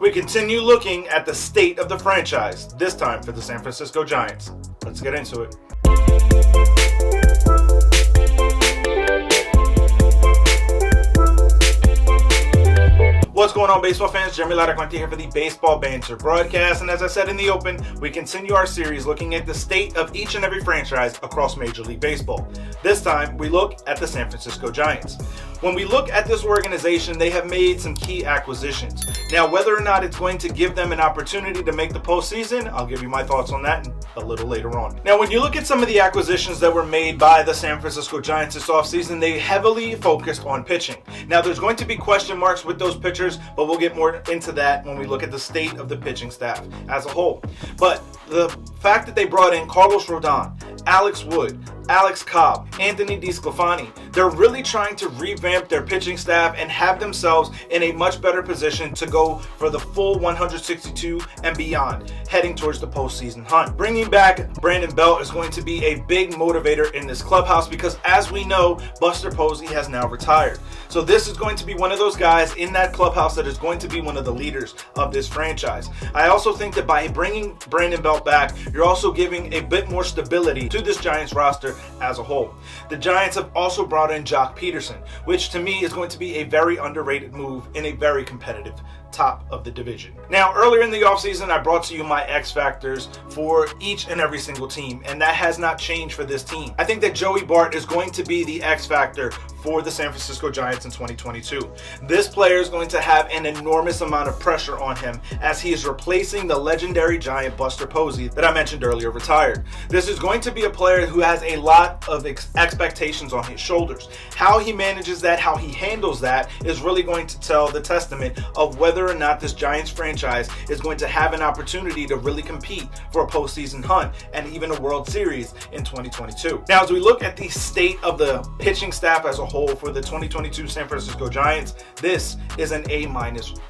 we continue looking at the state of the franchise, this time for the San Francisco Giants. Let's get into it. What's going on, baseball fans? Jeremy Laracuente here for the Baseball Banter Broadcast, and as I said in the open, we continue our series looking at the state of each and every franchise across Major League Baseball. This time, we look at the San Francisco Giants. When we look at this organization, they have made some key acquisitions. Now, whether or not it's going to give them an opportunity to make the postseason, I'll give you my thoughts on that a little later on. Now, when you look at some of the acquisitions that were made by the San Francisco Giants this offseason, they heavily focused on pitching. Now, there's going to be question marks with those pitchers, but we'll get more into that when we look at the state of the pitching staff as a whole. But the fact that they brought in Carlos Rodon, Alex Wood, Alex Cobb, Anthony DeSclafani, they're really trying to revamp their pitching staff and have themselves in a much better position to go for the full 162 and beyond, heading towards the postseason hunt. Bringing back Brandon Belt is going to be a big motivator in this clubhouse because, as we know, Buster Posey has now retired. So this is going to be one of those guys in that clubhouse that is going to be one of the leaders of this franchise. I also think that by bringing Brandon Belt back, you're also giving a bit more stability to this Giants roster as a whole. The Giants have also brought in Jock Peterson, which to me is going to be a very underrated move in a very competitive top of the division. Now, earlier in the offseason, I brought to you my X factors for each and every single team, and that has not changed for this team. I think that Joey Bart is going to be the X factor for the San Francisco Giants in 2022. This player is going to have an enormous amount of pressure on him as he is replacing the legendary Giant Buster Posey that I mentioned earlier retired. This is going to be a player who has a lot of expectations on his shoulders. How he manages that, how he handles that is really going to tell the testament of whether or not this Giants franchise is going to have an opportunity to really compete for a postseason hunt and even a World Series in 2022. Now, as we look at the state of the pitching staff as a whole for the 2022 San Francisco Giants, this is an A-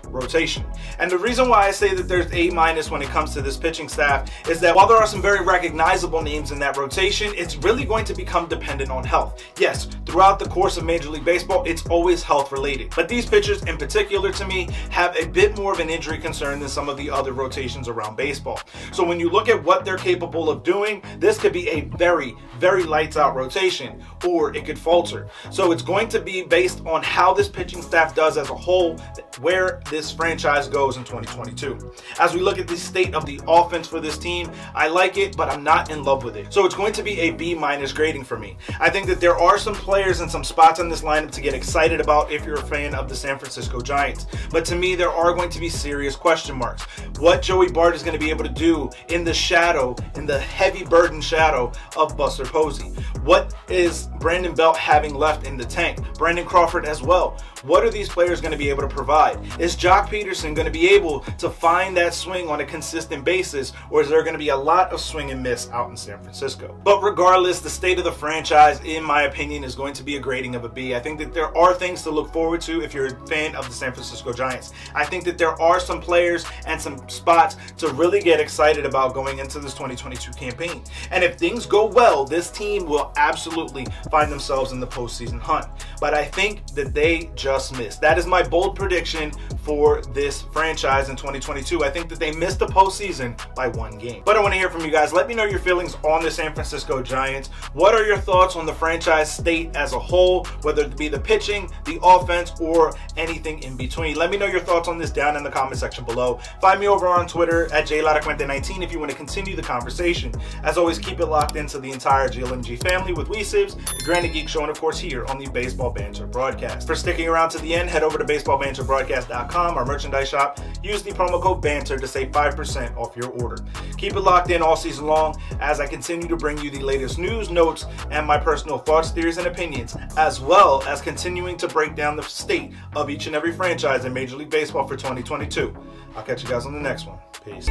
rotation. And the reason why I say that there's A- when it comes to this pitching staff is that while there are some very recognizable names in that rotation, it's really going to become dependent on health. Yes, throughout the course of Major League Baseball, it's always health related. But these pitchers in particular, to me, have a bit more of an injury concern than some of the other rotations around baseball. So when you look at what they're capable of doing, this could be a very, very lights out rotation, or it could falter. So it's going to be based on how this pitching staff does as a whole, where this franchise goes in 2022. As we look at the state of the offense for this team, I like it, but I'm not in love with it. So it's going to be a B- grading for me. I think that there are some players and some spots in this lineup to get excited about if you're a fan of the San Francisco Giants. But to me, there are going to be serious question marks. What Joey Bart is going to be able to do in the shadow, in the heavy burden shadow of Buster Posey. What is Brandon Belt having left in the tank? Brandon Crawford as well. What are these players going to be able to provide? Is Jock Peterson going to be able to find that swing on a consistent basis, or is there going to be a lot of swing and miss out in San Francisco? But regardless, the state of the franchise, in my opinion, is going to be a grading of a B. I think that there are things to look forward to if you're a fan of the San Francisco Giants. I think that there are some players and some spots to really get excited about going into this 2022 campaign. And if things go well, this team will absolutely find themselves in the postseason hunt. But I think that they just missed. That is my bold prediction for this franchise in 2022. I think that they missed the postseason by one game. But I want to hear from you guys. Let me know your feelings on the San Francisco Giants. What are your thoughts on the franchise state as a whole, whether it be the pitching, the offense, or anything in between? Let me know your thoughts on this down in the comment section below. Find me over on Twitter at JLaracuente19 if you want to continue the conversation. As always, keep it locked into the entire GLMG family with Weesibs, the Granite Geek Show, and of course here on the Baseball Banter Broadcast. For sticking around to the end, head over to baseballbanterbroadcast.com, our merchandise shop. Use the promo code BANTER to save 5% off your order. Keep it locked in all season long as I continue to bring you the latest news, notes, and my personal thoughts, theories, and opinions, as well as continuing to break down the state of each and every franchise in Major League Baseball for 2022. I'll catch you guys on the next one. Peace.